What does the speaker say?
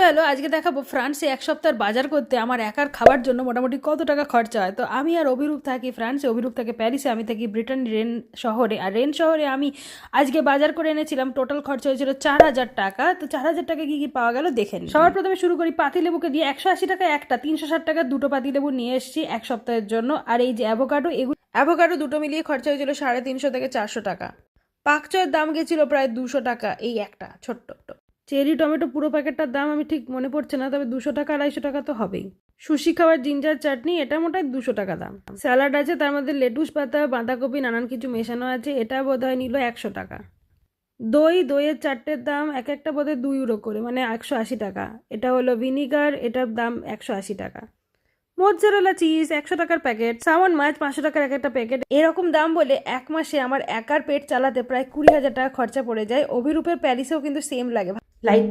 Hello আজকে দেখাবো ফ্রান্সে এক সপ্তাহের বাজার করতে আমার একার খাবার জন্য মোটামুটি কত টাকা খরচা হয়। তো আমি আর অভিরূপ থাকি ফ্রান্সে, অভিরূপ থাকে প্যারিসে, আমি থাকি ব্রিটেন রেন শহরে। আর রেন শহরে আমি আজকে বাজার করে এনেছিলাম, টোটাল খরচা হয়েছিল 4,000 টাকা। তো 4,000 টাকা কি কি পাওয়া গেল দেখে নিই। সবার প্রথমে শুরু করি পাতিলেবুকে দিয়ে। 180 টাকা একটা, 360 টাকা দুটো পাতিলেবু নিয়ে এসেছি এক সপ্তাহের জন্য। আর এই যে অ্যাভোকাডো দুটো মিলিয়ে খরচা হয়েছিল 350 থেকে 400 টাকা। পাকচয়ের দাম গেছিল প্রায় 200 টাকা এই একটা ছোট্ট। চেরি টমেটো পুরো প্যাকেটটার দাম আমি ঠিক মনে পড়ছে না, তবে 200 টাকা 250 টাকা তো হবেই। সুশি খাওয়ার জিঞ্জার চাটনি, এটা মোটাই 200 টাকা দাম। স্যালাড আছে, তার মধ্যে লেটুস পাতা, বাঁধাকপি, নানান কিছু মেশানো আছে, এটা বোধহয় নিল 100 টাকা। দইয়ের চারটের দাম এক একটা বোধহয় 2 ইউরো করে, মানে 180 টাকা। এটা হলো ভিনিগার, এটার দাম 180 টাকা। মোৎজারেলা চিজ 100 টাকার প্যাকেট। সামন মাছ 500 টাকার এক একটা প্যাকেট। এরকম দাম বলে এক মাসে আমার একার পেট চালাতে প্রায় 20,000 টাকা খরচা পড়ে যায়। অভিরূপের প্যারিসেও কিন্তু সেম লাগে। লাইক